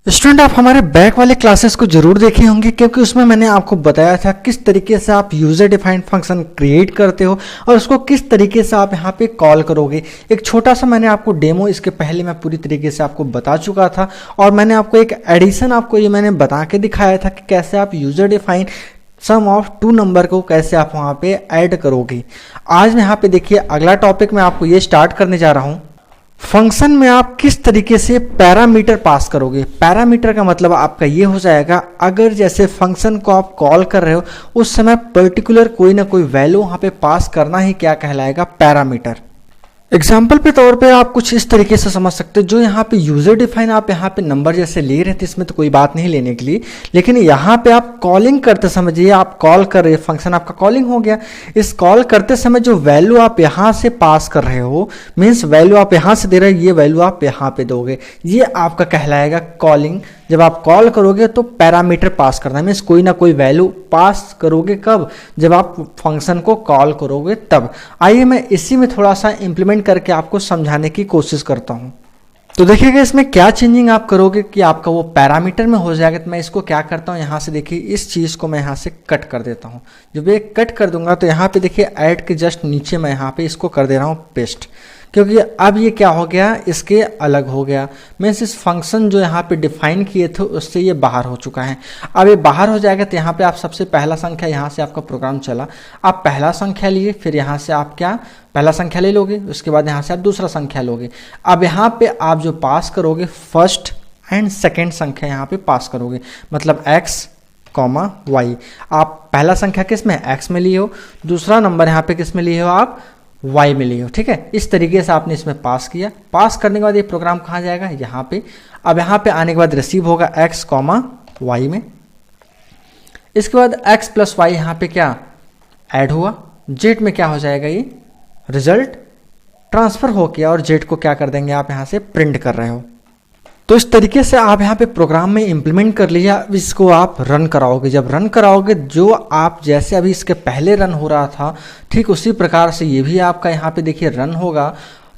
Student, आप हमारे back वाले क्लासेस को जरूर देखे होंगे क्योंकि उसमें मैंने आपको बताया था किस तरीके से आप यूजर डिफाइंड फंक्शन क्रिएट करते हो और उसको किस तरीके से आप यहाँ पे कॉल करोगे। एक छोटा सा मैंने आपको डेमो इसके पहले मैं पूरी तरीके से आपको बता चुका था और मैंने आपको एक एडिशन आपको ये मैंने बता के दिखाया था कि कैसे आप user defined sum of two number को कैसे आप वहाँ पे ऐड करोगे। आज यहाँ पे देखिए अगला टॉपिक मैं आपको ये स्टार्ट करने जा रहा हूँ। फंक्शन में आप किस तरीके से पैरामीटर पास करोगे। पैरामीटर का मतलब आपका ये हो जाएगा, अगर जैसे फंक्शन को आप कॉल कर रहे हो उस समय पर्टिकुलर कोई ना कोई वैल्यू वहाँ पे पास करना ही क्या कहलाएगा, पैरामीटर। एग्जाम्पल पे तौर पे आप कुछ इस तरीके से समझ सकते हो, जो यहाँ पे यूजर डिफाइन आप यहाँ पे नंबर जैसे ले रहे थे, इसमें तो कोई बात नहीं लेने के लिए, लेकिन यहाँ पे आप कॉलिंग करते समझिए, आप कॉल कर रहे, फंक्शन आपका कॉलिंग हो गया। इस कॉल करते समय जो वैल्यू आप यहाँ से पास कर रहे हो, मीन्स वैल्यू आप यहाँ से दे रहे हो, ये वैल्यू आप यहाँ पे दोगे, ये आपका कहलाएगा कॉलिंग। जब आप कॉल करोगे तो पैरामीटर पास करना, मीन्स कोई ना कोई वैल्यू पास करोगे। कब? जब आप फंक्शन को कॉल करोगे तब। आइए मैं इसी में थोड़ा सा इंप्लीमेंट करके आपको समझाने की कोशिश करता हूं। तो देखिएगा इसमें क्या चेंजिंग आप करोगे कि आपका वो पैरामीटर में हो जाएगा। तो मैं इसको क्या करता हूँ, यहाँ से देखिए इस चीज़ को मैं यहाँ से कट कर देता हूँ। जब ये कट कर दूंगा तो यहाँ पे देखिए ऐड के जस्ट नीचे मैं यहाँ पे इसको कर दे रहा हूँ पेस्ट, क्योंकि अब ये क्या हो गया, इसके अलग हो गया। मीन्स इस फंक्शन जो यहाँ पे डिफाइन किए थे उससे ये बाहर हो चुका है। अब ये बाहर हो जाएगा तो यहाँ पे आप सबसे पहला संख्या, यहाँ से आपका प्रोग्राम चला, आप पहला संख्या लिए, फिर यहाँ से आप क्या पहला संख्या ले लोगे, उसके बाद यहाँ से आप दूसरा संख्या लोगे। अब यहाँ पे आप जो पास करोगे फर्स्ट एंड सेकेंड संख्या यहाँ पे पास करोगे, मतलब एक्स कॉमा वाई। आप पहला संख्या किस में, एक्स में लिए हो, दूसरा नंबर यहाँ पे किस में लिए हो, आप y में लिए हो। ठीक है, इस तरीके से आपने इसमें पास किया। पास करने के बाद ये प्रोग्राम कहाँ जाएगा, यहाँ पे। अब यहाँ पे आने के बाद रिसीव होगा x कॉमा वाई में। इसके बाद x प्लस वाई यहाँ पे क्या ऐड हुआ, जेड में क्या हो जाएगा, ये रिजल्ट ट्रांसफर हो गया और जेड को क्या कर देंगे, आप यहाँ से प्रिंट कर रहे हो। तो इस तरीके से आप यहाँ पे प्रोग्राम में इंप्लीमेंट कर लीजिए। अब इसको आप रन कराओगे, जब रन कराओगे जो आप जैसे अभी इसके पहले रन हो रहा था ठीक उसी प्रकार से ये भी आपका यहाँ पे देखिए रन होगा,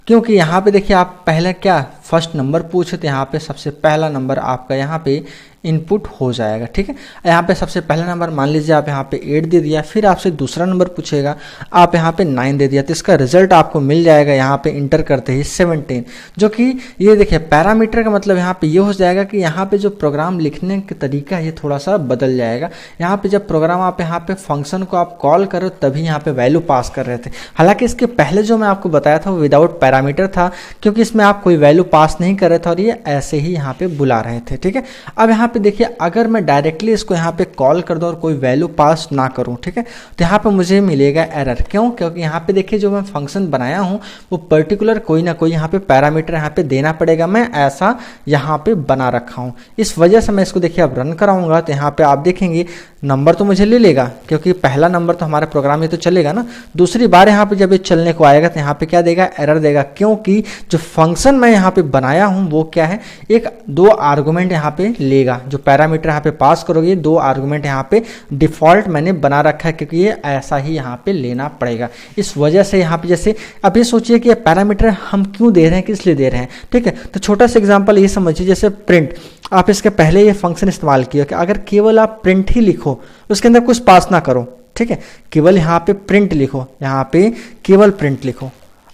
क्योंकि यहाँ पे देखिए आप पहले क्या फर्स्ट नंबर पूछे थे, यहाँ पे सबसे पहला नंबर आपका यहाँ पे इनपुट हो जाएगा। ठीक है, यहाँ पे सबसे पहला नंबर मान लीजिए आप यहाँ पे 8 दे दिया, फिर आपसे दूसरा नंबर पूछेगा, आप यहाँ पे 9 दे दिया, तो इसका रिजल्ट आपको मिल जाएगा यहाँ पे इंटर करते ही 17, जो कि ये देखिए पैरामीटर का मतलब यहाँ पे ये हो जाएगा कि यहाँ पे जो प्रोग्राम लिखने का तरीका है ये थोड़ा सा बदल जाएगा। यहाँ पे जब प्रोग्राम आप यहाँ पे फंक्शन को आप कॉल करो तभी यहाँ पे वैल्यू पास कर रहे थे, हालांकि इसके पहले जो मैं आपको बताया था वो विदाउट पैरामीटर था, क्योंकि इसमें आप कोई वैल्यू पास नहीं कर रहे थे और ये ऐसे ही यहाँ पे बुला रहे थे। ठीक है, अब यहाँ पे देखिए अगर मैं डायरेक्टली इसको यहाँ पे कॉल कर दूं और कोई वैल्यू पास ना करूं, ठीक है, तो यहाँ पे मुझे मिलेगा एरर। क्यों? क्योंकि यहाँ पे देखिए जो मैं फंक्शन बनाया हूँ वो पर्टिकुलर कोई ना कोई यहाँ पे पैरामीटर यहाँ पे देना पड़ेगा, मैं ऐसा यहाँ पे बना रखा हूँ। इस वजह से मैं इसको देखिए अब रन कराऊंगा तो यहाँ पे आप देखेंगे नंबर तो मुझे ले लेगा, क्योंकि पहला नंबर तो हमारे प्रोग्राम में तो चलेगा ना। दूसरी बार यहाँ पे जब ये चलने को आएगा तो यहाँ पे क्या देगा, एरर देगा, क्योंकि जो फंक्शन मैं यहाँ पे बनाया हूँ वो क्या है, एक दो आर्गुमेंट यहाँ पे लेगा। जो पैरामीटर यहाँ पे पास करोगे दो आर्गुमेंट यहाँ पे डिफॉल्ट मैंने बना रखा है, क्योंकि ये ऐसा ही यहाँ पे लेना पड़ेगा। इस वजह से यहाँ पे जैसे अब ये सोचिए कि पैरामीटर हम क्यों दे रहे हैं, किस लिए दे रहे हैं। ठीक है, तो छोटा सा एग्जांपल ये समझिए, जैसे प्रिंट, आप इसके पहले ये फंक्शन इस्तेमाल किया कि अगर केवल आप प्रिंट ही लिखो, उसके अंदर कुछ पास ना करो, ठीक है, केवल यहाँ पे प्रिंट लिखो, यहाँ पे केवल प्रिंट लिखो,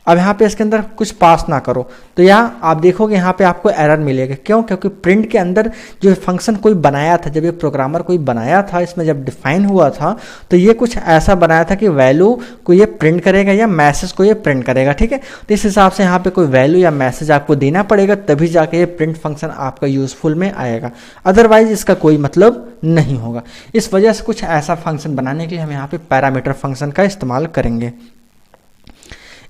अब यहाँ पे इसके अंदर कुछ पास ना करो, तो यहाँ आप देखोगे यहाँ पे आपको एरर मिलेगा। क्यों? क्योंकि प्रिंट के अंदर जो फंक्शन कोई बनाया था, जब ये प्रोग्रामर कोई बनाया था, इसमें जब डिफाइन हुआ था तो ये कुछ ऐसा बनाया था कि वैल्यू को ये प्रिंट करेगा या मैसेज को ये प्रिंट करेगा। ठीक है, तो इस हिसाब से यहाँ पे कोई वैल्यू या मैसेज आपको देना पड़ेगा, तभी जाके ये प्रिंट फंक्शन आपका यूजफुल में आएगा, अदरवाइज इसका कोई मतलब नहीं होगा। इस वजह से कुछ ऐसा फंक्शन बनाने के लिए हम यहाँ पे पैरामीटर फंक्शन का इस्तेमाल करेंगे।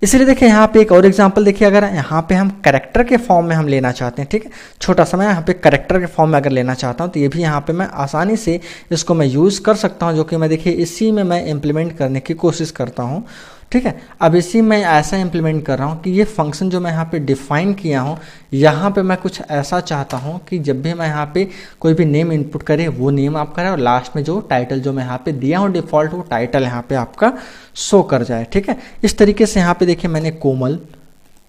इसलिए देखिए यहाँ पे एक और एग्जांपल देखिए, अगर यहाँ पे हम कैरेक्टर के फॉर्म में हम लेना चाहते हैं, ठीक है, छोटा सा मैं यहाँ पे कैरेक्टर के फॉर्म में अगर लेना चाहता हूँ तो ये भी यहाँ पे मैं आसानी से इसको मैं यूज़ कर सकता हूँ, जो कि मैं देखिए इसी में मैं इम्प्लीमेंट करने की कोशिश करता हूँ। ठीक है, अब इसी में ऐसा इम्प्लीमेंट कर रहा हूँ कि ये फंक्शन जो मैं यहाँ पे डिफाइन किया हूँ, यहाँ पे मैं कुछ ऐसा चाहता हूँ कि जब भी मैं यहाँ पे कोई भी नेम इनपुट करे वो नेम आप करें और लास्ट में जो टाइटल जो मैं यहाँ पे दिया हूँ डिफॉल्ट वो टाइटल यहाँ पे आपका शो कर जाए। ठीक है, इस तरीके से यहाँ पे देखिए मैंने कोमल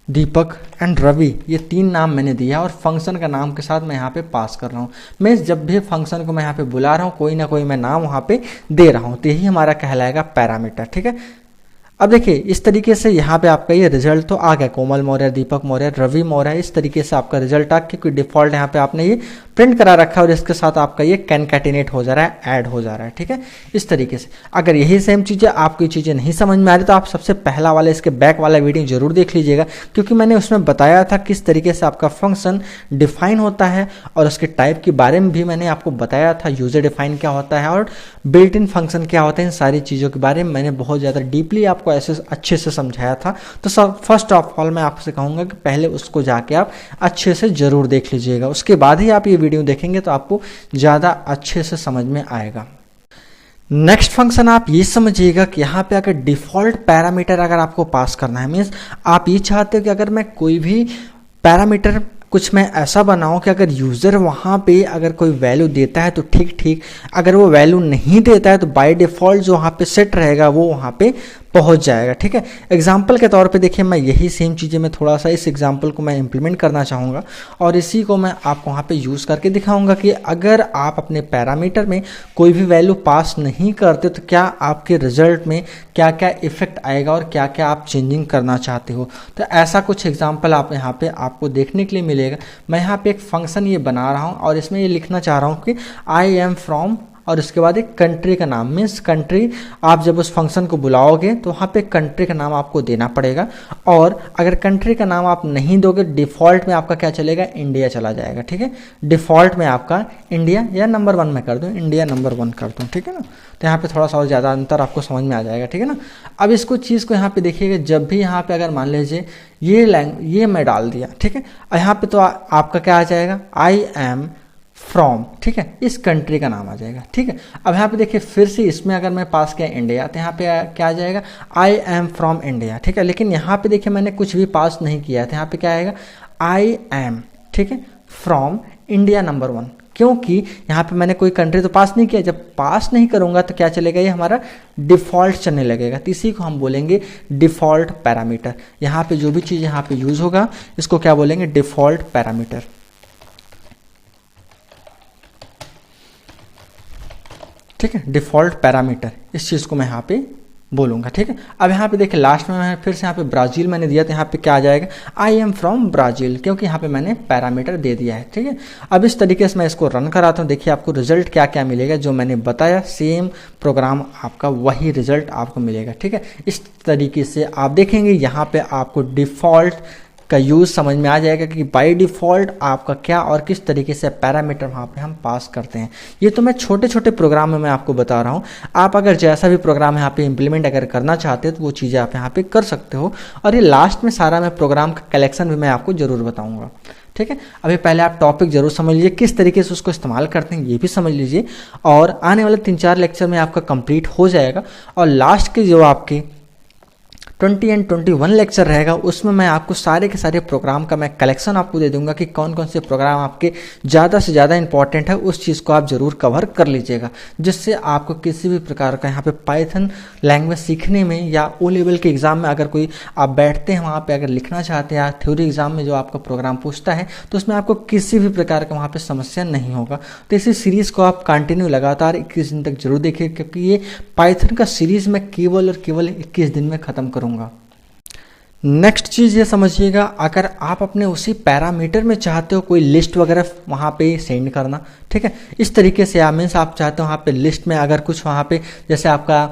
दीपक एंड रवि, ये 3 नाम मैंने दिया और फंक्शन का नाम के साथ मैं यहाँ पे पास कर रहा हूँ। मैं जब भी फंक्शन को मैं यहाँ पे बुला रहा हूँ कोई ना कोई मैं नाम वहाँ पे दे रहा हूँ, तो यही हमारा कहलाएगा पैरामीटर। ठीक है, अब देखिए इस तरीके से यहाँ पे आपका ये रिजल्ट तो आ गया, कोमल मौर्य, दीपक मौर्य, रवि मौर्य, इस तरीके से आपका रिजल्ट आ गया, क्योंकि डिफॉल्ट यहाँ पे आपने ये प्रिंट करा रखा है और इसके साथ आपका ये कैनकैटिनेट हो जा रहा है, ऐड हो जा रहा है। ठीक है, इस तरीके से अगर यही सेम चीज़ें आपको ये चीज़ें नहीं समझ में आ रही तो आप सबसे पहला वाला इसके बैक वाला वीडियो जरूर देख लीजिएगा, क्योंकि मैंने उसमें बताया था किस तरीके से आपका फंक्शन डिफाइन होता है और उसके टाइप के बारे में भी मैंने आपको बताया था, यूजर डिफाइन क्या होता है और बिल्ट इन फंक्शन क्या होता है, इन सारी चीज़ों के बारे में मैंने बहुत ज़्यादा डीपली आपको ऐसे अच्छे से समझाया था। तो सब फर्स्ट ऑफ ऑल मैं आपसे कहूँगा कि पहले उसको जाके आप अच्छे से ज़रूर देख लीजिएगा, उसके बाद ही आप ये वीडियो देखेंगे तो आपको ज़्यादा अच्छे से समझ में आएगा। नेक्स्ट फंक्शन आप ये समझिएगा कि यहाँ पे अगर डिफ़ॉल्ट पैरामीटर अगर आपको पास करना है, मीन्स आप ये चाहते हो कि अगर मैं कोई भी पैरामीटर कुछ मैं ऐसा बनाऊं कि अगर यूज़र वहाँ पे अगर कोई वैल्यू देता है तो ठीक, अगर वो वैल्यू नहीं देता है तो बाय डिफ़ॉल्ट जो वहाँ पे सेट रहेगा वो वहाँ पे पहुँच जाएगा। ठीक है, एग्जाम्पल के तौर पे देखिए मैं यही सेम चीज़ें मैं थोड़ा सा इस एग्जाम्पल को मैं इंप्लीमेंट करना चाहूँगा और इसी को मैं आपको वहाँ पे यूज़ करके दिखाऊँगा कि अगर आप अपने पैरामीटर में कोई भी वैल्यू पास नहीं करते तो क्या आपके रिजल्ट में क्या क्या इफेक्ट आएगा और क्या क्या आप चेंजिंग करना चाहते हो। तो ऐसा कुछ एग्जाम्पल आप यहाँ पे आपको देखने के लिए मिलेगा। मैं यहाँ पे एक फंक्शन ये बना रहा हूँ और इसमें ये लिखना चाह रहा हूँ कि आई एम फ्रॉम और उसके बाद एक कंट्री का नाम, मीन्स कंट्री आप जब उस फंक्शन को बुलाओगे तो वहाँ पे कंट्री का नाम आपको देना पड़ेगा और अगर कंट्री का नाम आप नहीं दोगे डिफ़ॉल्ट में आपका क्या चलेगा, इंडिया चला जाएगा। ठीक है, डिफ़ॉल्ट में आपका इंडिया या नंबर 1 में कर दूँ, इंडिया नंबर 1 कर दूँ। ठीक है ना, तो यहाँ पे थोड़ा सा और ज़्यादा अंतर आपको समझ में आ जाएगा। ठीक है ना, अब इसको चीज़ को यहाँ पे देखिएगा, जब भी यहाँ पे अगर मान लीजिए ये मैं डाल दिया, ठीक है, यहाँ पे तो आपका क्या आ जाएगा, आई एम फ्रॉम, ठीक है, इस कंट्री का नाम आ जाएगा। ठीक है, अब यहाँ पे देखिए फिर से इसमें अगर मैं पास किया इंडिया तो यहाँ पे क्या आ जाएगा, आई एम फ्रॉम इंडिया। ठीक है, लेकिन यहाँ पे देखिए मैंने कुछ भी पास नहीं किया है तो यहाँ पे क्या आएगा, आई एम, ठीक है, फ्रॉम इंडिया नंबर 1, क्योंकि यहाँ पे मैंने कोई कंट्री तो पास नहीं किया। जब पास नहीं करूँगा तो क्या चलेगा, ये हमारा डिफ़ॉल्ट चलने लगेगा। तो इसी को हम बोलेंगे डिफ़ॉल्ट पैरामीटर। यहाँ पे जो भी चीज़ यहाँ पे यूज़ होगा इसको क्या बोलेंगे, डिफ़ॉल्ट पैरामीटर। ठीक है, डिफ़ॉल्ट पैरामीटर, इस चीज़ को मैं यहाँ पे बोलूँगा। ठीक है, अब यहाँ पे देखिए लास्ट में मैं फिर से यहाँ पे ब्राज़ील मैंने दिया तो यहाँ पे क्या आ जाएगा, आई एम फ्रॉम ब्राज़ील, क्योंकि यहाँ पे मैंने पैरामीटर दे दिया है। ठीक है, अब इस तरीके से मैं इसको रन कराता हूँ, देखिए आपको रिजल्ट क्या क्या मिलेगा, जो मैंने बताया सेम प्रोग्राम आपका वही रिजल्ट आपको मिलेगा। ठीक है, इस तरीके से आप देखेंगे यहाँ पे आपको डिफ़ॉल्ट का यूज़ समझ में आ जाएगा कि बाय डिफ़ॉल्ट आपका क्या और किस तरीके से पैरामीटर वहाँ पे हम पास करते हैं। ये तो मैं छोटे छोटे प्रोग्राम में मैं आपको बता रहा हूँ, आप अगर जैसा भी प्रोग्राम यहाँ पे इम्प्लीमेंट अगर करना चाहते हो तो वो चीज़ें आप यहाँ पे कर सकते हो। और ये लास्ट में सारा मैं प्रोग्राम का कलेक्शन भी मैं आपको ज़रूर बताऊँगा। ठीक है, अभी पहले आप टॉपिक जरूर समझ लीजिए, किस तरीके से उसको इस्तेमाल करते हैं ये भी समझ लीजिए, और आने वाले 3-4 लेक्चर में आपका कंप्लीट हो जाएगा। और लास्ट के जो आपके 20 एंड 21 लेक्चर रहेगा उसमें मैं आपको सारे के सारे प्रोग्राम का मैं कलेक्शन आपको दे दूंगा कि कौन कौन से प्रोग्राम आपके ज़्यादा से ज़्यादा इंपॉर्टेंट है, उस चीज़ को आप ज़रूर कवर कर लीजिएगा, जिससे आपको किसी भी प्रकार का यहाँ पे पाइथन लैंग्वेज सीखने में या ओ लेवल के एग्ज़ाम में अगर कोई आप बैठते हैं वहाँ पर अगर लिखना चाहते हैं या थ्योरी एग्ज़ाम में जो आपका प्रोग्राम पूछता है तो उसमें आपको किसी भी प्रकार का वहाँ पर समस्या नहीं होगा। तो इसी सीरीज़ को आप कंटिन्यू लगातार 21 दिन तक जरूर देखिए, क्योंकि ये पाइथन का सीरीज़ मैं केवल और केवल 21 दिन में ख़त्म करूँगा। नेक्स्ट चीज़ ये समझिएगा, अगर आप अपने उसी पैरामीटर में चाहते हो कोई लिस्ट वगैरह वहाँ पे सेंड करना, ठीक है, इस तरीके से मीन्स आप चाहते हो वहाँ पे लिस्ट में अगर कुछ वहाँ पे जैसे आपका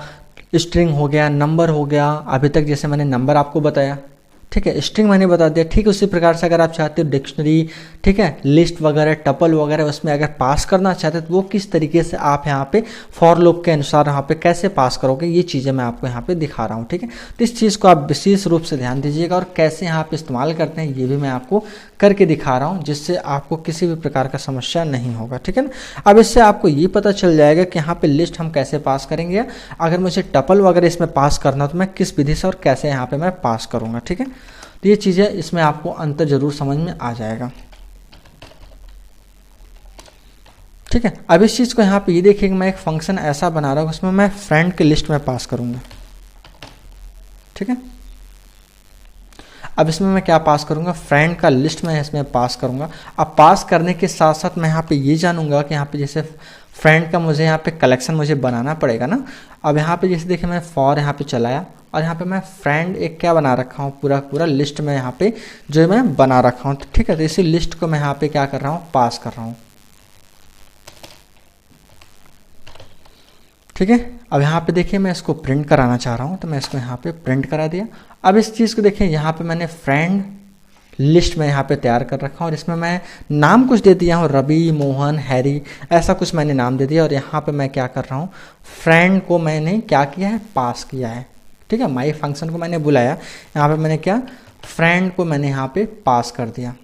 स्ट्रिंग हो गया, नंबर हो गया, अभी तक जैसे मैंने नंबर आपको बताया, ठीक है, स्ट्रिंग मैंने बता दिया, ठीक है, उसी प्रकार से अगर आप चाहते हो डिक्शनरी, ठीक है, लिस्ट वगैरह, टपल वगैरह उसमें अगर पास करना चाहते हो तो वो किस तरीके से आप यहाँ पे फॉर लूप के अनुसार यहाँ पे कैसे पास करोगे, ये चीज़ें मैं आपको यहाँ पे दिखा रहा हूँ। ठीक है, तो इस चीज़ को आप विशेष रूप से ध्यान दीजिएगा और कैसे यहाँ पे इस्तेमाल करते हैं ये भी मैं आपको करके दिखा रहा हूँ, जिससे आपको किसी भी प्रकार का समस्या नहीं होगा। ठीक है ना, अब इससे आपको ये पता चल जाएगा कि यहाँ पे लिस्ट हम कैसे पास करेंगे, अगर मुझे टपल वगैरह इसमें पास करना तो मैं किस विधि से और कैसे यहाँ पे मैं पास करूँगा। ठीक है, तो ये चीज़ें इसमें आपको अंतर जरूर समझ में आ जाएगा। ठीक है, अब इस चीज़ को यहाँ पे ये देखिए कि मैं एक फंक्शन ऐसा बना रहा हूँ उसमें मैं फ्रेंड की लिस्ट में पास करूँगा। ठीक है, अब इसमें मैं क्या पास करूंगा, फ्रेंड का लिस्ट मैं इसमें पास करूंगा। अब पास करने के साथ साथ मैं यहाँ पे ये जानूंगा कि यहाँ पे जैसे फ्रेंड का मुझे यहाँ पे कलेक्शन मुझे बनाना पड़ेगा ना। अब यहाँ पे जैसे देखिए मैं फॉर यहाँ पे चलाया और यहाँ पे मैं फ्रेंड एक क्या बना रखा हूँ, पूरा पूरा लिस्ट में यहाँ पे जो मैं बना रखा हूँ, ठीक है। तो इसी लिस्ट को मैं यहाँ पे क्या कर रहा हूँ, पास कर रहा हूँ, ठीक है। अब यहाँ पे देखिए मैं इसको प्रिंट कराना चाह रहा हूँ, तो मैं इसको यहाँ पे प्रिंट करा दिया। अब इस चीज़ को देखिए यहाँ पे मैंने फ्रेंड लिस्ट में यहाँ पे तैयार कर रखा हूँ और इसमें मैं नाम कुछ दे दिया हूँ, रवि, मोहन, हैरी, ऐसा कुछ मैंने नाम दे दिया। और यहाँ पे मैं क्या कर रहा हूँ, फ्रेंड को मैंने क्या किया है, पास किया है, ठीक है। माई फंक्शन को मैंने बुलाया, यहाँ पे मैंने क्या, फ्रेंड को मैंने यहाँ पे पास कर दिया।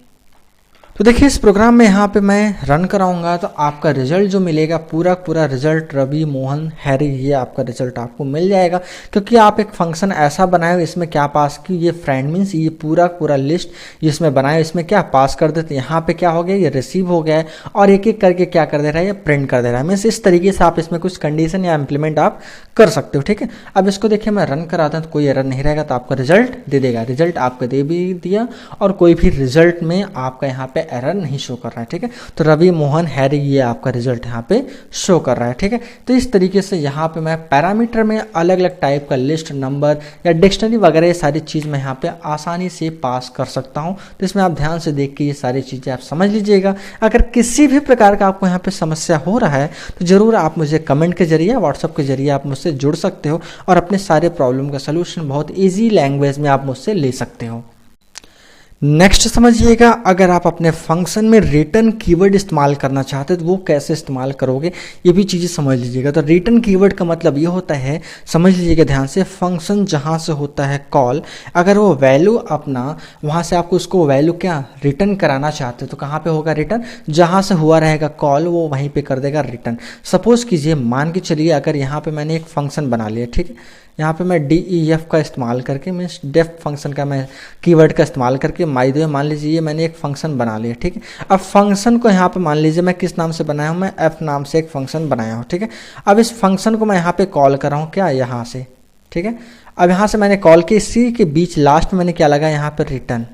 तो देखिए इस प्रोग्राम में यहाँ पे मैं रन कराऊंगा तो आपका रिजल्ट जो मिलेगा, पूरा पूरा रिजल्ट रवि, मोहन, हैरी, ये आपका रिजल्ट आपको मिल जाएगा। क्योंकि आप एक फंक्शन ऐसा बनाए हो, इसमें क्या पास की, ये फ्रेंड मीन्स ये पूरा पूरा लिस्ट इसमें बनाए, इसमें क्या पास कर देते, यहाँ पे क्या हो गया, ये रिसीव हो गया है और एक एक करके क्या कर दे रहा है, ये प्रिंट कर दे रहा है। मीन्स इस तरीके से आप इसमें कुछ कंडीशन या इम्प्लीमेंट आप कर सकते हो, ठीक है। अब इसको देखिए मैं रन कराता हूँ तो कोई एरर नहीं रहेगा, तो आपका रिजल्ट दे देगा। रिजल्ट आपका दे भी दिया और कोई भी रिजल्ट में आपका यहाँ पे एरर नहीं शो कर रहा है, ठीक है। तो रवि, मोहन, हैरी, ये आपका रिजल्ट यहाँ पे शो कर रहा है, ठीक है। तो इस तरीके से यहाँ पे मैं पैरामीटर में अलग अलग टाइप का लिस्ट, नंबर या डिक्शनरी वगैरह ये सारी चीज़ मैं यहाँ पे आसानी से पास कर सकता हूँ। तो इसमें आप ध्यान से देख के ये सारी चीज़ें आप समझ लीजिएगा। अगर किसी भी प्रकार का आपको यहाँ पे समस्या हो रहा है तो ज़रूर आप मुझे कमेंट के जरिए, व्हाट्सअप के जरिए आप मुझसे जुड़ सकते हो और अपने सारे प्रॉब्लम का सलूशन बहुत ईजी लैंग्वेज में आप मुझसे ले सकते हो। नेक्स्ट समझिएगा, अगर आप अपने फंक्शन में रिटर्न कीवर्ड इस्तेमाल करना चाहते हैं तो वो कैसे इस्तेमाल करोगे, ये भी चीज़ें समझ लीजिएगा। तो रिटर्न कीवर्ड का मतलब ये होता है, समझ लीजिएगा ध्यान से, फंक्शन जहाँ से होता है कॉल, अगर वो वैल्यू अपना वहाँ से आपको उसको वैल्यू क्या रिटर्न कराना चाहते हो तो कहाँ पे होगा रिटर्न, जहाँ से हुआ रहेगा कॉल वो वहीं पे कर देगा रिटर्न। सपोज कीजिए, मान के चलिए अगर यहाँ पे मैंने एक फंक्शन बना लिया, ठीक है, यहाँ पे मैं DEF का इस्तेमाल करके, मीन्स डेफ फंक्शन का मैं कीवर्ड का इस्तेमाल करके माय द मान लीजिए ये मैंने एक फंक्शन बना लिया, ठीक है। अब फंक्शन को यहाँ पे मान लीजिए मैं किस नाम से बनाया हूँ, मैं F नाम से एक फंक्शन बनाया हूँ, ठीक है। अब इस फंक्शन को मैं यहाँ पे कॉल कर रहा हूँ क्या, यहाँ से, ठीक है। अब यहाँ से मैंने कॉल किया, इसी के बीच लास्ट में मैंने क्या लगा, यहाँ पर रिटर्न,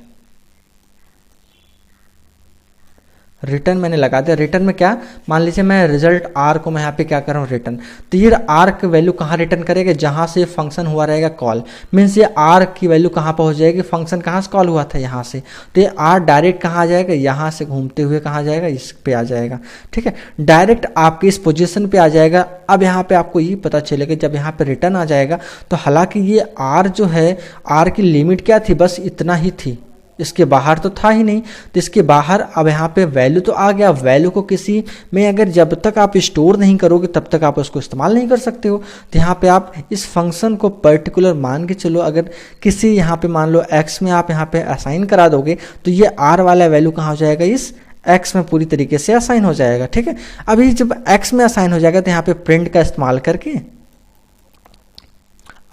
रिटर्न मैंने लगा दिया। रिटर्न में क्या, मान लीजिए मैं रिजल्ट आर को मैं यहाँ पे क्या कर रहा हूँ, रिटर्न। तो ये आर की वैल्यू कहाँ रिटर्न करेगा, जहाँ से फंक्शन हुआ रहेगा कॉल, मीन्स ये आर की वैल्यू कहाँ पर हो जाएगी, फंक्शन कहाँ से कॉल हुआ था, यहाँ से। तो ये आर डायरेक्ट कहाँ आ जाएगा, यहाँ से घूमते हुए कहाँ जाएगा, इस पे आ जाएगा, ठीक है, डायरेक्ट आपकी इस पोजीशन पे आ जाएगा। अब यहाँ पे आपको ये पता चलेगा जब यहाँ पे रिटर्न आ जाएगा तो हालांकि ये आर जो है, आर की लिमिट क्या थी, बस इतना ही थी, इसके बाहर तो था ही नहीं। तो इसके बाहर अब यहाँ पे वैल्यू तो आ गया, वैल्यू को किसी में अगर जब तक आप स्टोर नहीं करोगे तब तक आप उसको इस्तेमाल नहीं कर सकते हो। तो यहाँ पे आप इस फंक्शन को पर्टिकुलर मान के चलो, अगर किसी यहाँ पे मान लो x में आप यहाँ पे असाइन करा दोगे तो ये r वाला वैल्यू कहाँ हो जाएगा, इस x में पूरी तरीके से असाइन हो जाएगा, ठीक है। अभी जब x में असाइन हो जाएगा तो यहाँ पे प्रिंट का इस्तेमाल करके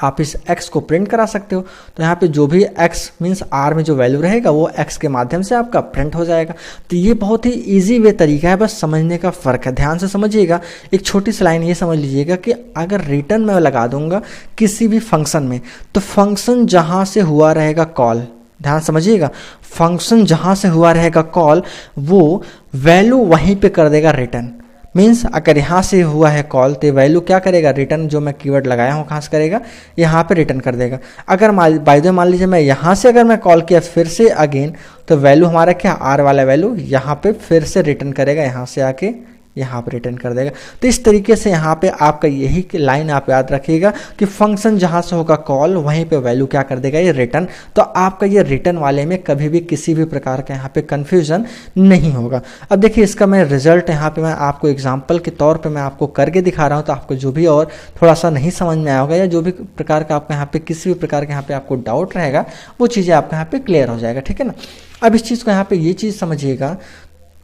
आप इस x को प्रिंट करा सकते हो। तो यहाँ पे जो भी x मीन्स r में जो वैल्यू रहेगा वो x के माध्यम से आपका प्रिंट हो जाएगा। तो ये बहुत ही इजी वे तरीका है, बस समझने का फ़र्क है। ध्यान से समझिएगा, एक छोटी सी लाइन ये समझ लीजिएगा कि अगर रिटर्न मैं लगा दूंगा किसी भी फंक्शन में तो फंक्शन जहाँ से हुआ रहेगा कॉल, ध्यान समझिएगा, फंक्शन जहाँ से हुआ रहेगा कॉल वो वैल्यू वहीं पे कर देगा रिटर्न। मीन्स अगर यहाँ से हुआ है कॉल तो वैल्यू क्या करेगा, रिटर्न जो मैं कीवर्ड लगाया हूँ कहाँ से करेगा, यहाँ पे रिटर्न कर देगा। अगर बाय द वे मान लीजिए मैं यहाँ से अगर मैं कॉल किया फिर से अगेन तो वैल्यू हमारा क्या, आर वाला वैल्यू यहाँ पे फिर से रिटर्न करेगा, यहाँ से आके यहाँ पर रिटर्न कर देगा। तो इस तरीके से यहाँ पे आपका यही लाइन आप याद रखिएगा कि फंक्शन जहाँ से होगा कॉल वहीं पे वैल्यू क्या कर देगा, ये रिटर्न। तो आपका ये रिटर्न वाले में कभी भी किसी भी प्रकार का यहाँ पे कन्फ्यूजन नहीं होगा। अब देखिए इसका मैं रिजल्ट यहाँ पे मैं आपको एग्जाम्पल के तौर पर मैं आपको करके दिखा रहा हूँ, तो आपको जो भी और थोड़ा सा नहीं समझ में आया होगा या जो भी प्रकार का आपका यहाँ पे किसी भी प्रकार का यहाँ पे आपको डाउट रहेगा वो चीज़ें आपका यहाँ पे क्लियर हो जाएगा, ठीक है ना। अब इस चीज़ को यहाँ पे ये चीज़ समझिएगा,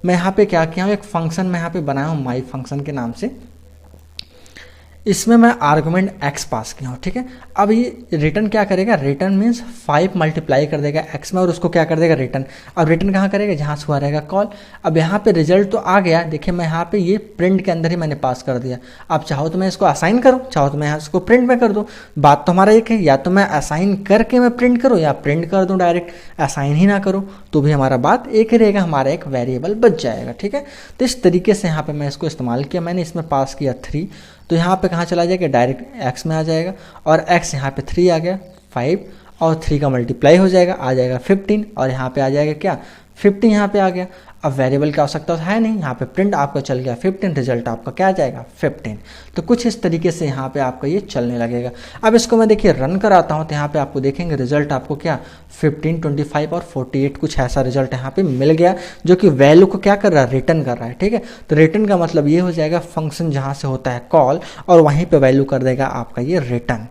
मैं यहाँ पे क्या किया हूँ, एक फंक्शन मैं यहाँ पे बनाया हूँ माई फंक्शन के नाम से। इसमें मैं आर्गुमेंट x पास किया हूँ, ठीक है। अब ये रिटर्न क्या करेगा, रिटर्न मीन्स 5 मल्टीप्लाई कर देगा x में और उसको क्या कर देगा रिटर्न। अब रिटर्न कहाँ करेगा, जहाँ से हुआ रहेगा कॉल। अब यहाँ पे रिजल्ट तो आ गया, देखिए मैं यहाँ पे ये प्रिंट के अंदर ही मैंने पास कर दिया। अब चाहो तो मैं इसको असाइन करूँ, चाहो तो मैं यहाँ इसको प्रिंट में कर दूँ। बात तो हमारा एक है, या तो मैं असाइन करके मैं प्रिंट करूँ या प्रिंट कर दूँ डायरेक्ट, असाइन ही ना करूँ तो भी हमारा बात एक ही रहेगा, हमारा एक वेरिएबल बच जाएगा, ठीक है। तो इस तरीके से यहाँ पे मैं इसको इस्तेमाल किया, मैंने इसमें पास किया 3, तो यहाँ पे कहाँ चला जाएगा, डायरेक्ट x में आ जाएगा और x यहाँ पे 3 आ गया, 5 और 3 का मल्टीप्लाई हो जाएगा, आ जाएगा 15 और यहाँ पे आ जाएगा क्या 50, यहाँ पे आ गया। अब वेरिएबल की आवश्यकता है नहीं, यहाँ पे प्रिंट आपका चल गया 15, रिजल्ट आपका क्या आ जाएगा 15। तो कुछ इस तरीके से यहाँ पे आपका ये चलने लगेगा। अब इसको मैं देखिए रन कराता हूँ तो यहाँ पे आपको देखेंगे रिजल्ट आपको क्या 15, 25 और 48 कुछ ऐसा रिजल्ट यहाँ पे मिल गया, जो कि वैल्यू को क्या कर रहा है, रिटर्न कर रहा है, ठीक है। तो रिटर्न का मतलब ये हो जाएगा फंक्शन जहाँ से होता है कॉल और वहीं पर वैल्यू कर देगा आपका ये रिटर्न।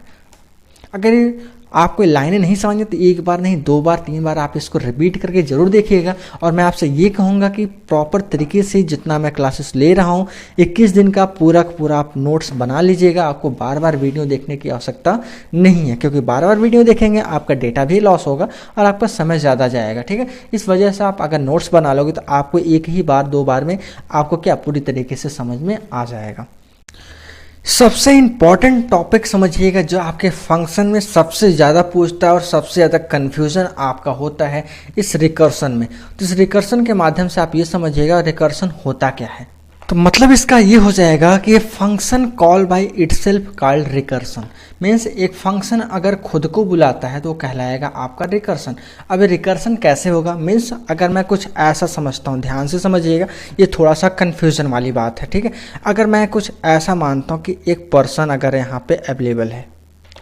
अगर आपको लाइनें नहीं समझ तो एक बार नहीं 2 बार 3 बार आप इसको रिपीट करके ज़रूर देखिएगा। और मैं आपसे ये कहूँगा कि प्रॉपर तरीके से जितना मैं क्लासेस ले रहा हूँ 21 दिन का पूरा आप नोट्स बना लीजिएगा। आपको बार बार वीडियो देखने की आवश्यकता नहीं है, क्योंकि बार बार वीडियो देखेंगे आपका डेटा भी लॉस होगा और आपका समय ज़्यादा जाएगा, ठीक है। इस वजह से आप अगर नोट्स बना लोगे तो आपको एक ही बार 2 बार में आपको क्या पूरी तरीके से समझ में आ जाएगा। सबसे इम्पॉर्टेंट टॉपिक समझिएगा जो आपके फंक्शन में सबसे ज़्यादा पूछता है और सबसे ज़्यादा कन्फ्यूज़न आपका होता है इस रिकर्सन में। तो इस रिकर्सन के माध्यम से आप ये समझिएगा रिकर्सन होता क्या है। तो मतलब इसका ये हो जाएगा कि ये function call by itself called recursion. Means एक फंक्शन अगर खुद को बुलाता है तो वो कहलाएगा आपका रिकर्सन। अब ये रिकर्सन कैसे होगा, मीन्स अगर मैं कुछ ऐसा समझता हूँ, ध्यान से समझिएगा, ये थोड़ा सा कन्फ्यूजन वाली बात है, ठीक है। अगर मैं कुछ ऐसा मानता हूँ कि एक पर्सन अगर यहाँ पे अवेलेबल है,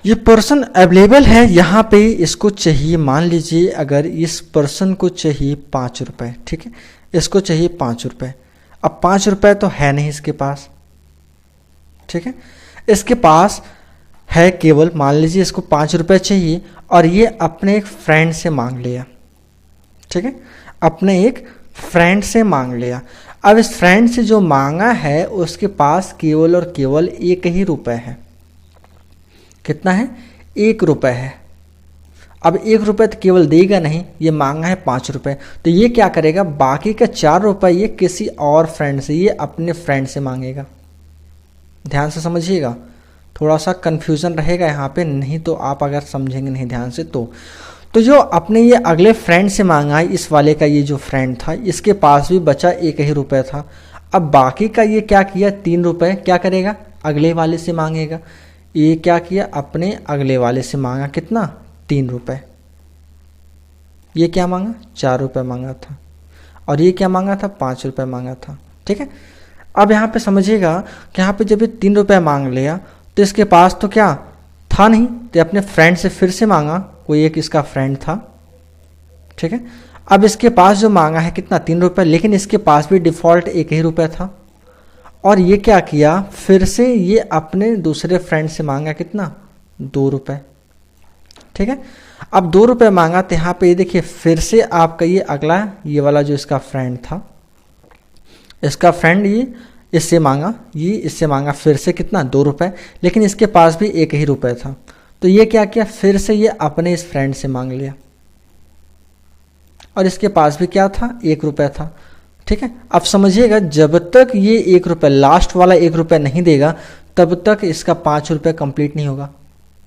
ये पर्सन अवेलेबल है यहाँ पे, इसको चाहिए, मान लीजिए अगर इस पर्सन को चाहिए 5 रुपये, ठीक है, इसको चाहिए 5 रुपये। अब 5 रुपये तो है नहीं इसके पास, ठीक है, इसके पास है केवल, मान लीजिए इसको 5 रुपये चाहिए और ये अपने एक फ्रेंड से मांग लिया, ठीक है, अपने एक फ्रेंड से मांग लिया। अब इस फ्रेंड से जो मांगा है उसके पास केवल और केवल 1 ही रुपये है। कितना है, 1 रुपये है। अब 1 रुपये तो केवल देगा नहीं, ये मांगा है 5 रुपये, तो ये क्या करेगा, बाकी का 4 रुपये ये किसी और फ्रेंड से, ये अपने फ्रेंड से मांगेगा। ध्यान से समझिएगा, थोड़ा सा कन्फ्यूज़न रहेगा यहाँ पे, नहीं तो आप अगर समझेंगे नहीं ध्यान से तो जो अपने ये अगले फ्रेंड से मांगा है, इस वाले का ये जो फ्रेंड था इसके पास भी बचा 1 ही रुपये था। अब बाकी का ये क्या किया, 3 रुपये क्या करेगा, अगले वाले से मांगेगा। ये क्या किया, अपने अगले वाले से मांगा, कितना, 3 रुपये। ये क्या मांगा, 4 रुपये मांगा था, और ये क्या मांगा था, 5 रुपये मांगा था, ठीक है। अब यहाँ पे समझिएगा कि यहाँ पे जब ये 3 रुपये मांग लिया तो इसके पास तो क्या था नहीं, तो अपने फ्रेंड से फिर से मांगा, कोई एक इसका फ्रेंड था, ठीक है। अब इसके पास जो मांगा है कितना, 3 रुपये, लेकिन इसके पास भी डिफ़ॉल्ट 1 ही रुपये था। और ये क्या किया, फिर से ये अपने दूसरे फ्रेंड से मांगा, कितना, 2 रुपये, ठीक है। अब 2 रुपये मांगा तो यहाँ पे ये देखिए फिर से आपका ये अगला, ये वाला जो इसका फ्रेंड था, इसका फ्रेंड ये इससे मांगा, ये इससे मांगा फिर से कितना, 2 रुपये, लेकिन इसके पास भी 1 ही रुपये था। तो ये क्या किया, फिर से ये अपने इस फ्रेंड से मांग लिया और इसके पास भी क्या था, 1 रुपये था, ठीक है। अब समझिएगा जब तक ये 1 रुपये, लास्ट वाला 1 रुपये नहीं देगा तब तक इसका 5 रुपये कंप्लीट नहीं होगा,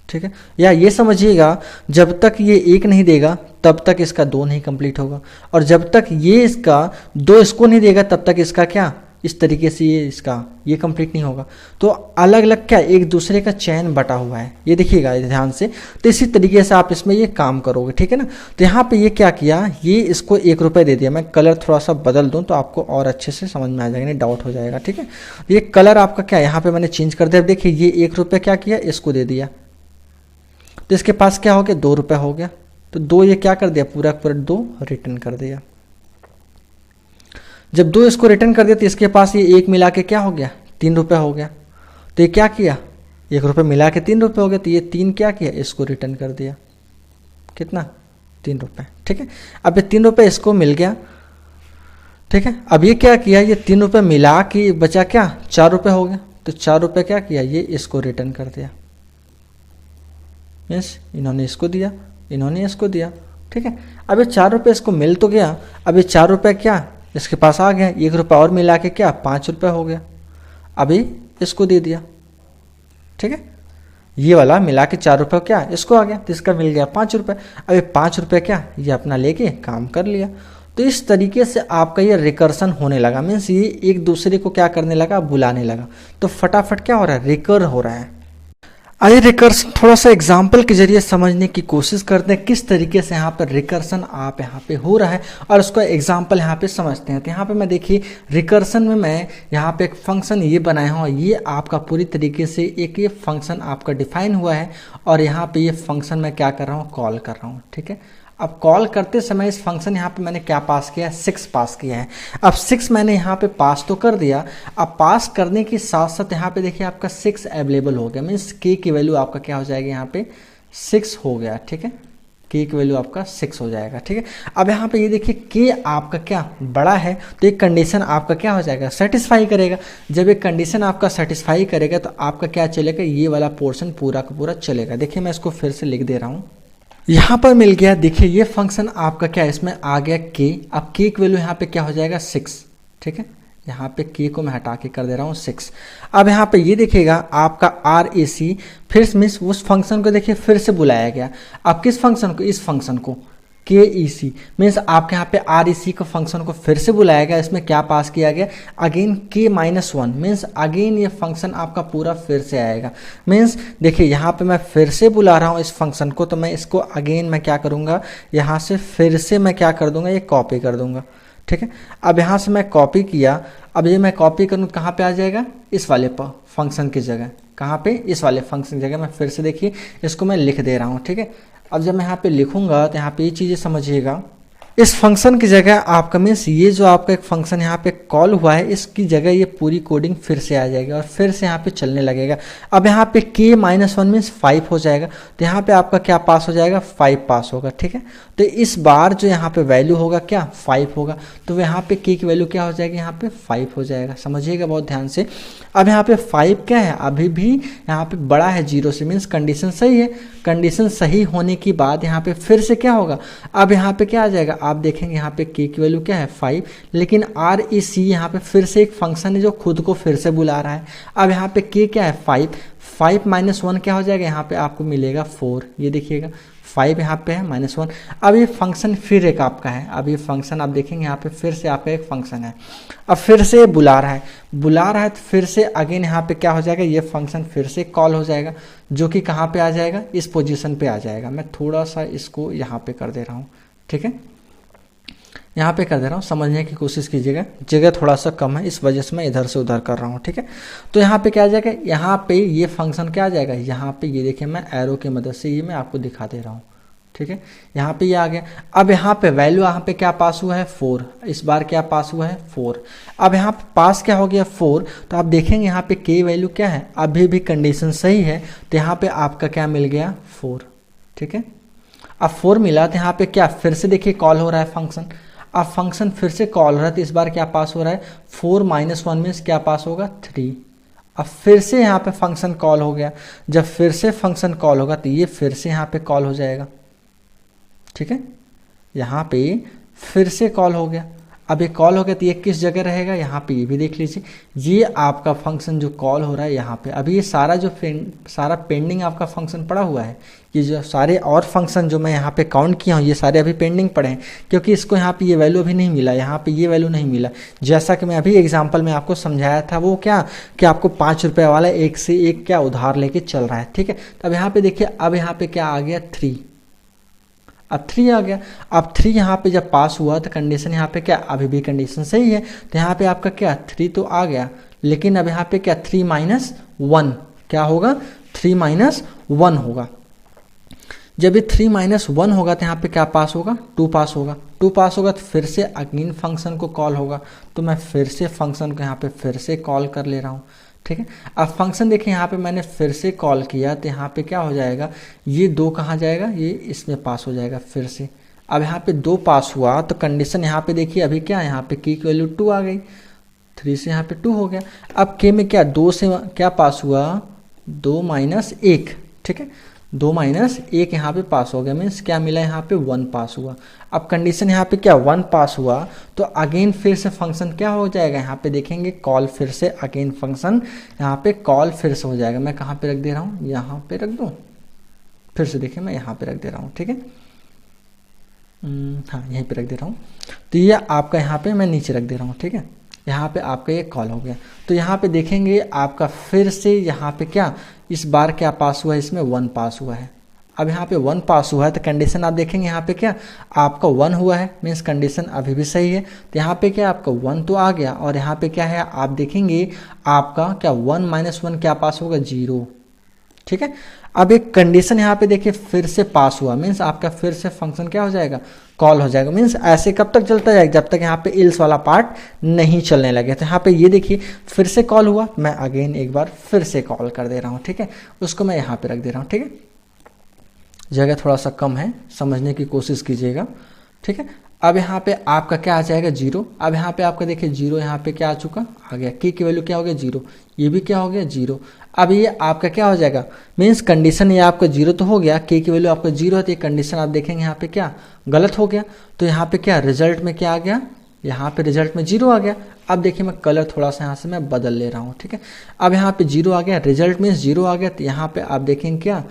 ठीक है। या ये समझिएगा जब तक ये 1 नहीं देगा तब तक इसका 2 नहीं कंप्लीट होगा, और जब तक ये इसका 2 इसको नहीं देगा तब तक इसका क्या, इस तरीके से ये इसका ये कंप्लीट नहीं होगा। तो अलग अलग क्या, एक दूसरे का चैन बटा हुआ है, ये देखिएगा ध्यान से। तो इसी तरीके से आप इसमें ये काम करोगे, ठीक है ना। तो यहाँ पे ये क्या किया, ये इसको 1 रुपये दे दिया। मैं कलर थोड़ा सा बदल दूँ तो आपको और अच्छे से समझ में आ जाएगा, नहीं डाउट हो जाएगा, ठीक है। ये कलर आपका क्या, यहाँ पे मैंने चेंज कर दिया। देखिए ये 1 रुपये क्या किया, इसको दे दिया, तो इसके पास क्या हो गया, 2 रुपये हो गया। तो 2 ये क्या कर दिया, पूरा 2 रिटर्न कर दिया। जब 2 इसको रिटर्न कर दिया तो इसके पास ये 1 मिला के क्या हो गया, 3 रुपये हो गया। तो ये क्या किया, 1 रुपये मिला के 3 रुपये हो गया। तो ये 3 क्या किया, इसको रिटर्न कर दिया, कितना, 3 रुपये, ठीक है। अब ये 3 रुपये इसको मिल गया, ठीक है। अब ये क्या किया, ये 3 रुपये मिला के बचा क्या, 4 रुपये हो गया। तो 4 रुपये क्या किया, ये इसको रिटर्न कर दिया। मीन्स इन्होंने इसको दिया, इन्होंने इसको दिया, ठीक है। अब ये 4 रुपये इसको मिल तो गया, अब ये 4 रुपये क्या इसके पास आ गया, 1 रुपया और मिला के क्या 5 रुपये हो गया, अभी इसको दे दिया, ठीक है। ये वाला मिला के 4 रुपये क्या इसको आ गया, तो इसका मिल गया 5 रुपये। अब ये 5 रुपये क्या ये अपना लेके काम कर लिया। तो इस तरीके से आपका ये रिकर्सन होने लगा, मीन्स ये एक दूसरे को क्या करने लगा, बुलाने लगा। तो फटाफट क्या हो रहा है, रिकर हो रहा है। आइए रिकर्सन थोड़ा सा एग्जाम्पल के जरिए समझने की कोशिश करते हैं किस तरीके से यहाँ पर रिकर्सन आप यहाँ पे हो रहा है, और उसका एग्जाम्पल यहाँ पे समझते हैं। तो यहाँ पे मैं देखिए रिकर्सन में मैं यहाँ पे एक फंक्शन ये बनाया हूँ, ये आपका पूरी तरीके से एक ये फंक्शन आपका डिफाइन हुआ है, और यहाँ पे ये फंक्शन मैं क्या कर रहा हूँ, कॉल कर रहा हूँ, ठीक है। अब कॉल करते समय इस फंक्शन यहाँ पे मैंने क्या पास किया है, 6 पास किया है। अब 6 मैंने यहाँ पे पास तो कर दिया, अब पास करने के साथ साथ यहाँ पे देखिए आपका 6 अवेलेबल हो गया, मीन्स k की वैल्यू आपका क्या हो जाएगी, यहाँ पे 6 हो गया, ठीक है। k की वैल्यू आपका 6 हो जाएगा, ठीक है। अब यहाँ पे ये देखिए k आपका क्या बड़ा है, तो एक कंडीशन आपका क्या हो जाएगा, सेटिस्फाई करेगा। जब एक कंडीशन आपका सेटिस्फाई करेगा तो आपका क्या चलेगा, ये वाला पोर्शन पूरा का पूरा चलेगा। देखिए मैं इसको फिर से लिख दे रहा हूँ, यहाँ पर मिल गया, देखिए ये फंक्शन आपका क्या है, इसमें आ गया k। अब k की वैल्यू यहाँ पे क्या हो जाएगा 6, ठीक है। यहाँ पे k को मैं हटा के कर दे रहा हूँ 6। अब यहाँ पे ये देखिएगा आपका RAC फिर मीन्स उस फंक्शन को देखिए फिर से बुलाया गया। अब किस फंक्शन को, इस फंक्शन को KEC मीन्स आपके यहाँ पे REC को फंक्शन को फिर से बुलाया गया। इसमें क्या पास किया गया, अगेन K-1 मीन्स अगेन ये फंक्शन आपका पूरा फिर से आएगा। मीन्स देखिए यहाँ पे मैं फिर से बुला रहा हूँ इस फंक्शन को, तो मैं इसको अगेन मैं क्या करूँगा, यहाँ से फिर से मैं क्या कर दूंगा, ये कॉपी कर दूंगा, ठीक है। अब यहाँ से मैं कॉपी किया, अब ये मैं कॉपी करूँ कहाँ पे आ जाएगा, इस वाले फंक्शन की जगह, कहाँ पे, इस वाले फंक्शन की जगह। मैं फिर से देखिए इसको मैं लिख दे रहा हूँ, ठीक है। अब जब मैं यहाँ पे लिखूंगा तो यहाँ पे ये चीज़ें समझिएगा, इस फंक्शन की जगह आपका मीन्स ये जो आपका एक फंक्शन यहाँ पे कॉल हुआ है, इसकी जगह ये पूरी कोडिंग फिर से आ जाएगी और फिर से यहाँ पे चलने लगेगा। अब यहाँ पे K-1 मीन्स 5 हो जाएगा, तो यहाँ पे आपका क्या पास हो जाएगा, 5 पास होगा, ठीक है। तो इस बार जो यहाँ पे वैल्यू होगा क्या 5 होगा, तो यहाँ पे K की वैल्यू क्या हो जाएगी, यहाँ पे 5 हो जाएगा। समझिएगा बहुत ध्यान से। अब यहाँ पे 5 क्या है, अभी भी यहाँ पे बड़ा है 0 से, मीन्स कंडीशन सही है। कंडीशन सही होने के बाद यहाँ पे फिर से क्या होगा, अब यहाँ पे क्या आ जाएगा, आप देखेंगे यहाँ पे k की वैल्यू क्या है 5, लेकिन REC यहाँ पे फिर से एक फंक्शन है जो खुद को फिर से बुला रहा है। अब यहाँ पे k क्या है 5, 5 - 1 क्या हो जाएगा, यहाँ पे आपको मिलेगा 4। ये देखिएगा 5 यहाँ पे है -1। अब ये फंक्शन फिर एक आपका है, अब ये फंक्शन आप देखेंगे यहाँ पे फिर से आपका एक फंक्शन है, अब फिर से बुला रहा है तो फिर से अगेन यहाँ पे क्या हो जाएगा, ये फंक्शन फिर से कॉल हो जाएगा, जो कि कहाँ पे आ जाएगा, इस पोजीशन पे आ जाएगा। मैं थोड़ा सा इसको यहाँ पे कर दे रहा हूँ, ठीक है, यहाँ पे कर दे रहा हूँ, समझने की कोशिश कीजिएगा। जगह थोड़ा सा कम है, इस वजह से मैं इधर से उधर कर रहा हूँ, ठीक है। तो यहाँ पे क्या आ जाएगा, यहाँ पे ये फंक्शन क्या आ जाएगा, यहाँ पे ये देखिए मैं एरो की मदद से ये मैं आपको दिखा दे रहा हूँ, ठीक है। यहाँ पे ये आ गया। अब यहाँ पे वैल्यू यहाँ पे क्या पास हुआ है 4, इस बार क्या पास हुआ है 4। अब यहाँ पे पास क्या हो गया 4, तो आप देखेंगे यहाँ पे k वैल्यू क्या है, अभी भी कंडीशन सही है, तो यहाँ पे आपका क्या मिल गया 4, ठीक है। अब 4 मिला तो यहाँ पे क्या फिर से देखिए कॉल हो रहा है फंक्शन। अब फंक्शन फिर से कॉल हो रहा है तो इस बार क्या पास हो रहा है 4 - 1 मीन्स क्या पास होगा 3। अब फिर से यहाँ पे फंक्शन कॉल हो गया, जब फिर से फंक्शन कॉल होगा तो ये फिर से यहाँ पे कॉल हो जाएगा, ठीक है। यहाँ पे फिर से कॉल हो गया, अब ये कॉल हो गया तो ये किस जगह रहेगा, यहाँ पे ये भी देख लीजिए, ये आपका फंक्शन जो कॉल हो रहा है यहाँ पे। अभी ये सारा जो सारा पेंडिंग आपका फंक्शन पड़ा हुआ है, ये जो सारे और फंक्शन जो मैं यहाँ पे काउंट किया हूँ ये सारे अभी पेंडिंग पड़े हैं, क्योंकि इसको यहाँ पे ये वैल्यू अभी नहीं मिला, यहाँ पे ये वैल्यू नहीं मिला। जैसा कि मैं अभी एग्जाम्पल में आपको समझाया था, वो क्या कि आपको 5 रुपये वाला एक से एक क्या उधार लेके चल रहा है, ठीक है। तो अब यहाँ पे देखिए, अब यहाँ पे क्या आ गया 3, अब 3 आ गया। अब 3 यहाँ पे जब पास हुआ तो कंडीशन यहाँ पे क्या, अभी भी कंडीशन सही है, तो यहाँ पे आपका क्या 3 तो आ गया, लेकिन अब यहाँ पे क्या 3 - 1 क्या होगा, 3 - 1 होगा। जब ये 3 - 1 होगा तो यहाँ पे क्या पास होगा 2 पास होगा। 2 पास होगा तो फिर से अगेन फंक्शन को कॉल होगा, तो मैं फिर से फंक्शन को यहाँ पे फिर से कॉल कर ले रहा हूँ, ठीक है। अब फंक्शन देखिए यहाँ पे मैंने फिर से कॉल किया तो यहाँ पे क्या हो जाएगा, ये 2 कहाँ जाएगा, ये इसमें पास हो जाएगा फिर से। अब यहाँ पे 2 पास हुआ तो कंडीशन यहाँ पे देखिए अभी क्या है, यहाँ पे की वैल्यू 2 आ गई, 3 से यहाँ पे 2 हो गया। अब के में क्या 2 से क्या पास हुआ, 2 माइनस 1, ठीक है, 2 माइनस 1 यहाँ पे पास हो गया, मीन्स क्या मिला यहाँ पे 1 पास हुआ। अब कंडीशन यहाँ पे क्या 1 पास हुआ, तो अगेन फिर से फंक्शन क्या हो जाएगा, यहाँ पे देखेंगे कॉल, फिर से अगेन फंक्शन यहाँ पे कॉल फिर से हो जाएगा। मैं कहाँ पे रख दे रहा हूँ, यहाँ पे रख दूँ, फिर से देखिए मैं यहाँ पे रख दे रहा हूँ, ठीक है, हाँ यहीं पे रख दे रहा हूँ। तो ये आपका यहाँ पे मैं नीचे रख दे रहा हूँ, ठीक है, यहाँ पे आपका ये कॉल हो गया। तो यहाँ पे देखेंगे आपका फिर से यहाँ पे क्या, इस बार क्या पास हुआ है, इसमें 1 पास हुआ है। अब यहाँ पे 1 पास हुआ है तो कंडीशन आप देखेंगे यहाँ पे क्या आपका 1 हुआ है, मीन्स कंडीशन अभी भी सही है। तो यहाँ पे क्या आपका 1 तो आ गया, और यहाँ पे क्या है आप देखेंगे आपका क्या 1 माइनस 1 क्या पास होगा, 0, ठीक है। अब एक कंडीशन यहाँ पे देखिए फिर से पास हुआ, मीन्स आपका फिर से फंक्शन क्या हो जाएगा, कॉल हो जाएगा। मीन्स ऐसे कब तक चलता जाएगा, जब तक यहाँ पे इल्स वाला पार्ट नहीं चलने लगे। तो यहाँ पे ये देखिए फिर से कॉल हुआ, मैं अगेन एक बार फिर से कॉल कर दे रहा हूँ, ठीक है, उसको मैं यहाँ पे रख दे रहा हूँ, ठीक है, जगह थोड़ा सा कम है, समझने की कोशिश कीजिएगा, ठीक है। अब यहाँ पे आपका क्या आ जाएगा 0। अब यहाँ पे आपका देखिए 0 यहाँ पे क्या आ चुका, आ गया, की वैल्यू क्या हो गया 0, ये भी क्या हो गया 0। अब ये आपका क्या हो जाएगा, मीन्स कंडीशन ये आपका 0 तो हो गया, के की वैल्यू आपका 0 है, तो ये कंडीशन आप देखेंगे यहाँ पे क्या गलत हो गया। तो यहाँ पे क्या रिजल्ट में क्या आ गया, यहाँ पे रिजल्ट में 0 आ गया। अब देखिए मैं कलर थोड़ा सा यहाँ से मैं बदल ले रहा हूँ, ठीक है। अब यहाँ पे 0 आ गया, रिजल्ट मीन्स 0 आ गया, तो यहाँ पे आप देखेंगे क्या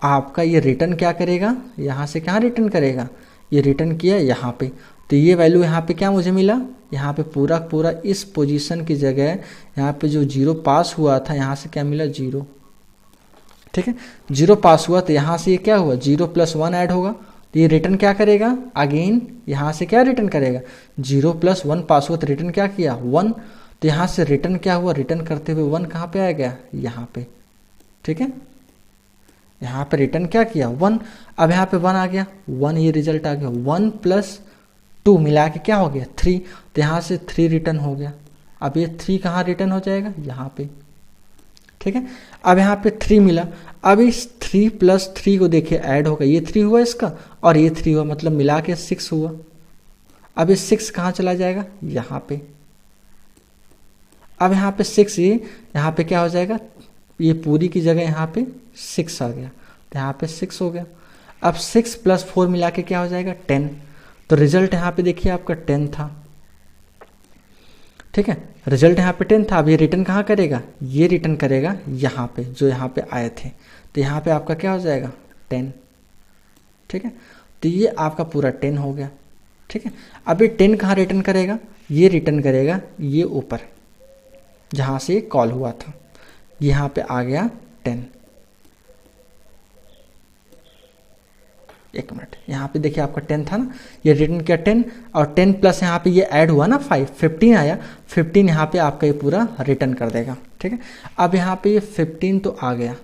आपका ये रिटर्न क्या करेगा, यहाँ से कहाँ रिटर्न करेगा, ये रिटर्न किया यहाँ पे। तो ये वैल्यू यहाँ पे क्या मुझे मिला, यहाँ पे पूरा पूरा इस पोजीशन की जगह यहाँ पे जो 0 पास हुआ था, यहाँ से क्या मिला 0, ठीक है, 0 पास हुआ। तो यहाँ से ये क्या हुआ 0 प्लस 1 ऐड होगा, तो ये रिटर्न क्या करेगा, अगेन यहाँ से क्या रिटर्न करेगा, 0 प्लस 1 पास हुआ तो रिटर्न क्या किया 1। तो यहाँ से रिटर्न क्या हुआ, रिटर्न करते हुए 1 कहाँ पे आ गया, यहाँ पे, ठीक है, यहाँ पे रिटर्न क्या किया 1। अब यहाँ पे 1 आ गया, 1 ये रिजल्ट आ गया, 1 प्लस 2 मिला के क्या हो गया 3। तो यहाँ से 3 रिटर्न हो गया। अब ये 3 कहाँ रिटर्न हो जाएगा, यहाँ पे, ठीक है। अब यहाँ पे 3 मिला, अब इस 3 प्लस 3 को देखिए ऐड होगा, ये 3 हुआ इसका और ये 3 हुआ, मतलब मिला के 6 हुआ। अब ये 6 कहाँ चला जाएगा, यहाँ पे। अब यहाँ पे 6 ये यहाँ पे क्या हो जाएगा, ये पूरी की जगह यहाँ पे 6 आ गया, तो यहाँ पे 6 हो गया। अब 6 प्लस 4 मिला के क्या हो जाएगा 10। तो रिजल्ट यहाँ पे देखिए आपका 10 था, ठीक है, रिजल्ट यहाँ पे 10 था। अब ये रिटर्न कहाँ करेगा, ये रिटर्न करेगा यहाँ पे, जो यहाँ पे आए थे। तो यहाँ पे आपका क्या हो जाएगा 10, ठीक है। तो ये आपका पूरा 10 हो गया, ठीक है। अब ये 10 कहाँ रिटर्न करेगा, ये रिटर्न करेगा ये ऊपर जहाँ से कॉल हुआ था, यहाँ पे आ गया 10। एक मिनट, यहाँ पे देखिए आपका 10 था ना, ये रिटर्न किया 10 और 10 प्लस यहाँ पे ये ऐड हुआ ना 5, 15 आया, 15 यहाँ पे आपका ये पूरा रिटर्न कर देगा, ठीक है। अब यहाँ पे ये 15 तो आ गया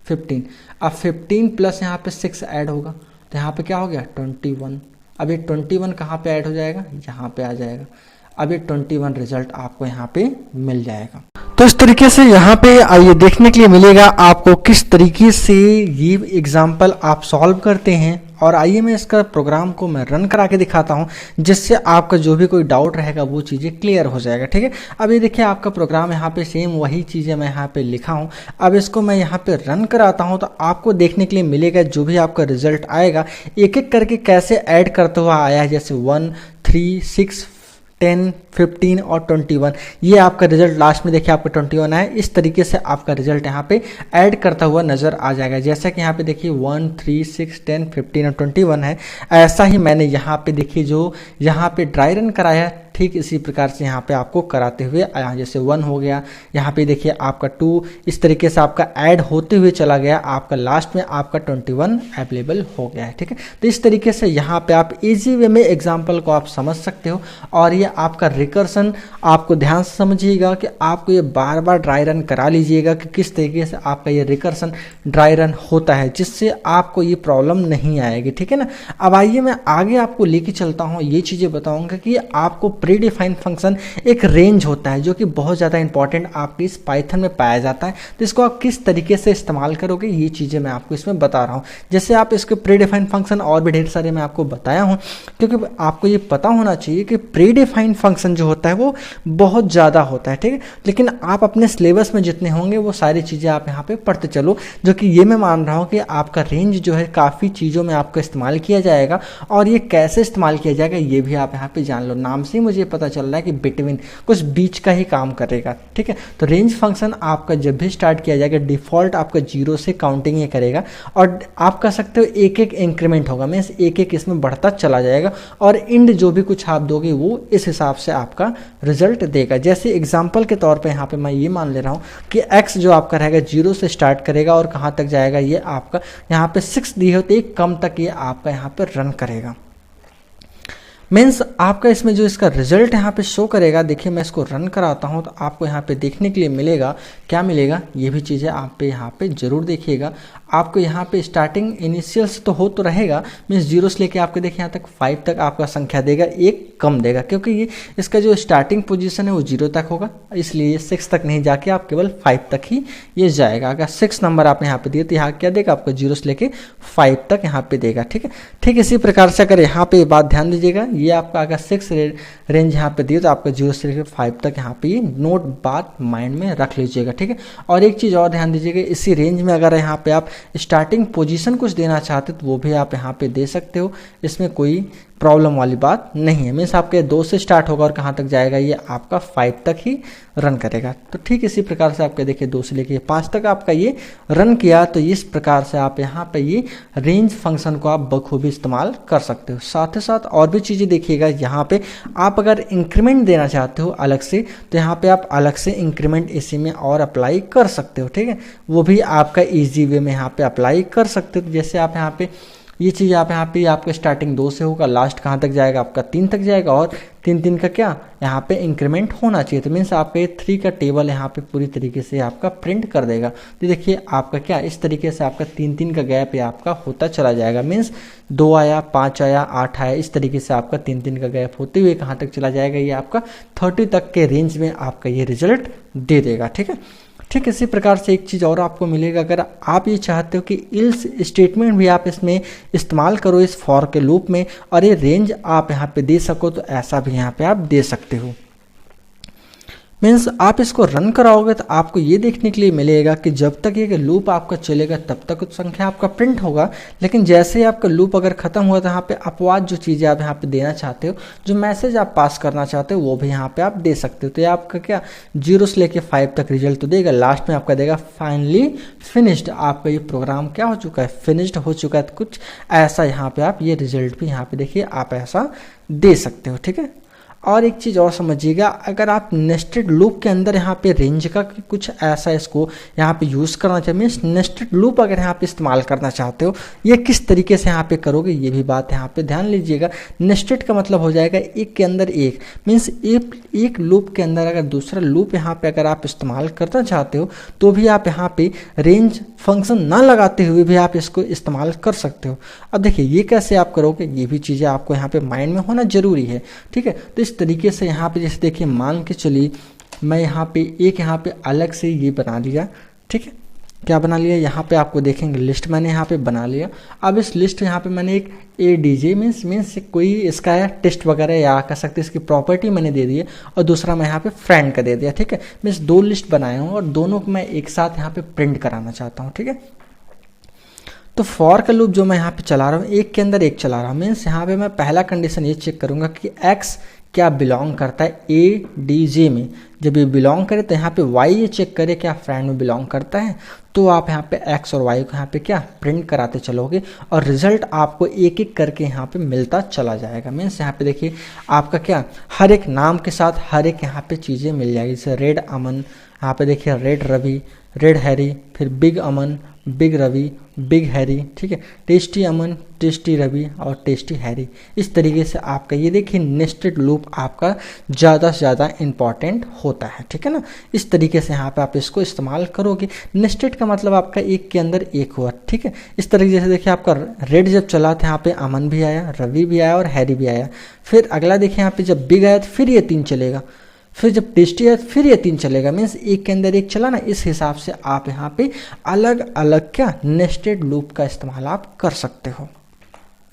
15, अब 15 प्लस यहाँ पे 6 ऐड होगा, तो यहाँ पे क्या हो गया 21। अब ये 21 कहाँ पे ऐड हो जाएगा, यहाँ पे आ जाएगा। अब ये 21 रिजल्ट आपको यहाँ पे मिल जाएगा। तो इस तरीके से यहाँ पे आइए देखने के लिए मिलेगा आपको किस तरीके से ये एग्जाम्पल आप सॉल्व करते हैं। और आइए मैं इसका प्रोग्राम को मैं रन करा के दिखाता हूँ, जिससे आपका जो भी कोई डाउट रहेगा वो चीज़ें क्लियर हो जाएगा, ठीक है। अब ये देखिए आपका प्रोग्राम यहाँ पे सेम वही चीज़ें मैं यहाँ पे लिखा हूँ। अब इसको मैं यहाँ पे रन कराता हूँ तो आपको देखने के लिए मिलेगा जो भी आपका रिजल्ट आएगा एक एक करके कैसे ऐड करते हुआ आया है, जैसे 1, 3, 6, 10, 15 और 21। ये आपका रिजल्ट लास्ट में देखिए आपका 21 है। इस तरीके से आपका रिजल्ट यहाँ पे ऐड करता हुआ नजर आ जाएगा। जैसा कि यहाँ पे देखिए 1, 3, 6, 10, 15 और 21 है, ऐसा ही मैंने यहाँ पे देखिए जो यहाँ पे ड्राई रन कराया है ठीक इसी प्रकार से यहाँ पे आपको कराते हुए आया। जैसे 1 हो गया, यहाँ पे देखिए आपका 2, इस तरीके से आपका ऐड होते हुए चला गया, आपका लास्ट में आपका 21 अवेलेबल हो गया है, ठीक है। तो इस तरीके से यहाँ पे आप इजी वे में एग्जाम्पल को आप समझ सकते हो। और ये आपका रिकर्सन आपको ध्यान से समझिएगा कि आपको ये बार बार ड्राई रन करा लीजिएगा कि किस तरीके से आपका ये रिकर्सन ड्राई रन होता है, जिससे आपको ये प्रॉब्लम नहीं आएगी, ठीक है ना। अब आइए मैं आगे आपको लेके चलता हूँ, ये चीज़ें बताऊँगा कि आपको प्री डिफाइंड फंक्शन एक रेंज होता है जो कि बहुत ज़्यादा इंपॉर्टेंट आपकी इस पाइथन में पाया जाता है। तो इसको आप किस तरीके से इस्तेमाल करोगे ये चीज़ें मैं आपको इसमें बता रहा हूँ। जैसे आप इसके प्री डिफाइंड फंक्शन और भी ढेर सारे मैं आपको बताया हूँ, क्योंकि आपको ये पता होना चाहिए कि प्री डिफाइंड फंक्शन फंक्शन जो होता है वो बहुत ज़्यादा होता है, ठीक है। लेकिन आप अपने सिलेबस में जितने होंगे वो सारी चीज़ें आप यहाँ पे पढ़ते चलो, जो कि ये मैं मान रहा हूँ कि आपका रेंज जो है काफ़ी चीज़ों में आपका इस्तेमाल किया जाएगा। और ये कैसे इस्तेमाल किया जाएगा ये भी आप यहाँ पे जान लो। नाम से ही मुझे पता चल रहा है कि बिटवीन कुछ बीच का ही काम करेगा, ठीक है। तो रेंज फंक्शन आपका जब भी स्टार्ट किया जाएगा डिफ़ॉल्ट आपका 0 से काउंटिंग ये करेगा, और आप कह सकते हो एक एक इंक्रीमेंट होगा, मीन्स एक एक इसमें बढ़ता चला जाएगा, और इंड जो भी कुछ आप दोगे वो इस हिसाब से आपका रिजल्ट देगा। जैसे एग्जांपल के तौर पे यहाँ पे मैं ये मान ले रहा हूँ कि x जो आपका रहेगा 0 से स्टार्ट करेगा और कहाँ तक जाएगा, ये आपका यहाँ पे 6 दिए होते एक कम तक ये आपका यहाँ पे रन करेगा। मीन्स आपका इसमें जो इसका रिजल्ट यहाँ पे शो करेगा, देखिए मैं इसको रन कराता हूँ तो आपको यहाँ पे देखने के लिए मिलेगा, क्या मिलेगा, ये भी चीज़ें आप पे यहाँ पे ज़रूर देखिएगा। आपको यहाँ पे स्टार्टिंग इनिशियल्स तो हो तो रहेगा, मीन्स 0 से लेके आपके देखिए यहाँ तक 5 तक आपका संख्या देगा, एक कम देगा, क्योंकि ये इसका जो स्टार्टिंग पोजीशन है वो 0 तक होगा, इसलिए ये 6 तक नहीं जाके आप केवल 5 तक ही ये जाएगा। अगर 6 नंबर आपने यहाँ पे दिए तो यहाँ क्या देगा आपको 0 से लेके 5 तक यहाँ पे देगा, ठीक है। ठीक इसी प्रकार से अगर यहाँ पे बात ध्यान दीजिएगा, ये आपका अगर 6 रेंज यहाँ पे दिए तो आपका 0 से लेकर 5 तक यहाँ पे ये नोट बात माइंड में रख लीजिएगा, ठीक है। और एक चीज़ और ध्यान दीजिएगा, इसी रेंज में अगर यहाँ पे आप स्टार्टिंग पोजीशन कुछ देना चाहते तो वो भी आप यहाँ पे दे सकते हो, इसमें कोई प्रॉब्लम वाली बात नहीं है। मीन्स आपके 2 से स्टार्ट होगा और कहाँ तक जाएगा, ये आपका 5 तक ही रन करेगा। तो ठीक इसी प्रकार से आपके देखिए 2 से लेके 5 तक आपका ये रन किया, तो इस प्रकार से आप यहाँ पे ये रेंज फंक्शन को आप बखूबी इस्तेमाल कर सकते हो। साथ ही साथ और भी चीज़ें देखिएगा, यहाँ पे आप अगर इंक्रीमेंट देना चाहते हो अलग से तो यहाँ पे आप अलग से इंक्रीमेंट इसी में और अप्लाई कर सकते हो, ठीक है। वो भी आपका ईजी वे में यहाँ पे अप्लाई कर सकते हो। जैसे आप यहाँ पे ये चीज़ आप यहाँ पे आपका स्टार्टिंग 2 से होगा, लास्ट कहाँ तक जाएगा आपका 3 तक जाएगा, और 3 का क्या यहाँ पे इंक्रीमेंट होना चाहिए। तो मीन्स आपका ये 3 का टेबल यहाँ पे पूरी तरीके से आपका प्रिंट कर देगा। तो देखिए आपका क्या इस तरीके से आपका 3 का गैप ये आपका होता चला जाएगा। मीन्स 2 आया, 5 आया, 8 आया, इस तरीके से आपका 3 का गैप होते हुए कहाँ तक चला जाएगा, ये आपका 30 तक के रेंज में आपका ये रिजल्ट दे देगा, ठीक है। ठीक इसी प्रकार से एक चीज़ और आपको मिलेगा, अगर आप ये चाहते हो कि इल्स स्टेटमेंट भी आप इसमें इस्तेमाल करो इस फॉर के लूप में, और ये रेंज आप यहाँ पे दे सको, तो ऐसा भी यहाँ पे आप दे सकते हो। मीन्स आप इसको रन कराओगे तो आपको ये देखने के लिए मिलेगा कि जब तक ये लूप आपका चलेगा तब तक कुछ संख्या आपका प्रिंट होगा, लेकिन जैसे ही आपका लूप अगर खत्म हुआ तो यहाँ पे अपवाद जो चीज़ें आप यहाँ पे देना चाहते हो, जो मैसेज आप पास करना चाहते हो वो भी यहाँ पे आप दे सकते हो। तो ये आपका क्या 0 से लेके 5 तक रिजल्ट तो देगा, लास्ट में आपका देगा फाइनली फिनिश्ड, आपका ये प्रोग्राम क्या हो चुका है, फिनिश्ड हो चुका है। तो कुछ ऐसा यहाँ पे आप ये रिजल्ट भी यहाँ पे देखिए आप ऐसा दे सकते हो, ठीक है। और एक चीज़ और समझिएगा, अगर आप नेस्टेड लूप के अंदर यहाँ पे रेंज का कुछ ऐसा इसको यहाँ पे यूज़ करना चाहिए, मीन्स नेस्टेड लूप अगर यहाँ पे इस्तेमाल करना चाहते हो, ये किस तरीके से यहाँ पे करोगे ये भी बात यहाँ पे ध्यान लीजिएगा। नेस्टेड का मतलब हो जाएगा एक के अंदर एक, मीन्स एक लूप के अंदर अगर दूसरा लूप यहाँ पे अगर आप इस्तेमाल करना चाहते हो तो भी आप यहाँ पे रेंज फंक्शन ना लगाते हुए भी आप इसको इस्तेमाल कर सकते हो। अब देखिए ये कैसे आप करोगे, ये भी चीज़ें आपको यहाँ पे माइंड में होना जरूरी है, ठीक है। तो इस तरीके से यहाँ पे जैसे देखिए मान के चलिए मैं यहाँ पे एक यहाँ पे अलग से ये बना लिया, ठीक है। क्या बना लिया, यहाँ पे आपको देखेंगे लिस्ट मैंने यहाँ पे बना लिया। अब इस लिस्ट यहाँ पे मैंने एक ADJ मीन्स कोई इसका टेस्ट वगैरह या कह सकते इसकी प्रॉपर्टी मैंने दे दी है, और दूसरा मैं यहाँ पे फ्रेंड का दे दिया, ठीक है। मीन्स 2 लिस्ट बनाया हूँ और दोनों को मैं एक साथ यहाँ पे प्रिंट कराना चाहता हूँ, ठीक है। तो फॉर का लूप जो मैं यहाँ पे चला रहा हूँ एक के अंदर एक चला रहा हूँ, मीन्स यहाँ पे मैं पहला कंडीशन ये चेक करूँगा कि x क्या बिलोंग करता है ADJ में। जब ये बिलोंग करे तो यहाँ पे y ये चेक करे क्या फ्रेंड में बिलोंग करता है, तो आप यहाँ पे x और y को यहाँ पे क्या प्रिंट कराते चलोगे और रिजल्ट आपको एक एक करके यहाँ पे मिलता चला जाएगा। मीन्स यहाँ पे देखिए आपका क्या हर एक नाम के साथ हर एक यहाँ पे चीज़ें मिल जाएगी। जैसे रेड अमन, यहाँ पे देखिए रेड रवि, रेड हैरी, फिर बिग अमन, बिग रवि, बिग हैरी, ठीक है। टेस्टी अमन, टेस्टी रवि और टेस्टी हैरी। इस तरीके से आपका ये देखिए नेस्टेड लूप आपका ज़्यादा से ज़्यादा इंपॉर्टेंट होता है, ठीक है ना। इस तरीके से यहाँ पे आप इसको इस्तेमाल करोगे। नेस्टेड का मतलब आपका एक के अंदर एक हुआ, ठीक है। इस तरीके से देखिए आपका रेड जब चला था यहाँ पे अमन भी आया, रवि भी आया और हैरी भी आया। फिर अगला देखिए यहाँ पे जब बिग आया तो फिर ये 3 चलेगा, फिर जब टेस्टी है फिर ये 3 चलेगा। मीन्स एक के अंदर एक चला ना, इस हिसाब से आप यहाँ पे अलग अलग क्या नेस्टेड लूप का इस्तेमाल आप कर सकते हो।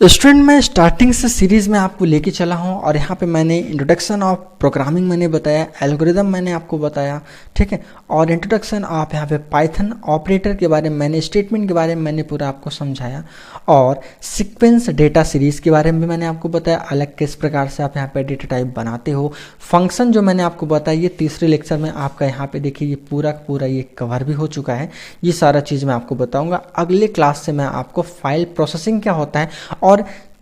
स्टूडेंट मैं स्टार्टिंग से सीरीज़ में आपको लेके चला हूँ और यहाँ पे मैंने इंट्रोडक्शन ऑफ प्रोग्रामिंग मैंने बताया, एल्गोरिदम मैंने आपको बताया, ठीक है, और इंट्रोडक्शन ऑफ यहाँ पे पाइथन ऑपरेटर के बारे में मैंने, स्टेटमेंट के बारे में मैंने पूरा आपको समझाया, और सीक्वेंस डेटा सीरीज़ के बारे में भी मैंने आपको बताया, अलग किस प्रकार से आप यहाँ पे डेटा टाइप बनाते हो। फंक्शन जो मैंने आपको बताया ये तीसरे लेक्चर में आपका यहाँ पे देखिए ये पूरा ये कवर भी हो चुका है। ये सारा चीज़ मैं आपको बताऊँगा। अगले क्लास से मैं आपको फाइल प्रोसेसिंग क्या होता है और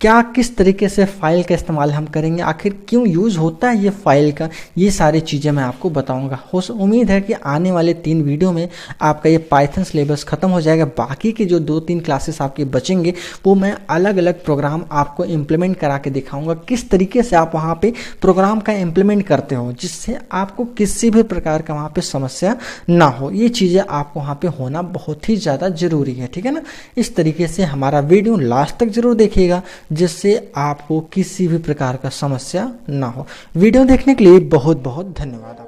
क्या किस तरीके से फाइल का इस्तेमाल हम करेंगे, आखिर क्यों यूज़ होता है ये फाइल का, ये सारी चीज़ें मैं आपको बताऊंगा। उम्मीद है कि आने वाले 3 वीडियो में आपका ये पाइथन सिलेबस ख़त्म हो जाएगा। बाकी की जो 2-3 क्लासेस आपके बचेंगे वो मैं अलग अलग प्रोग्राम आपको इम्प्लीमेंट करा के दिखाऊंगा, किस तरीके से आप वहाँ पे प्रोग्राम का इम्प्लीमेंट करते हो जिससे आपको किसी भी प्रकार का वहाँ पे समस्या ना हो। ये चीज़ें आपको वहाँ पे होना बहुत ही ज़्यादा ज़रूरी है, ठीक है ना। इस तरीके से हमारा वीडियो लास्ट तक जरूर देखिएगा जिससे आपको किसी भी प्रकार का समस्या ना हो। वीडियो देखने के लिए बहुत बहुत धन्यवाद।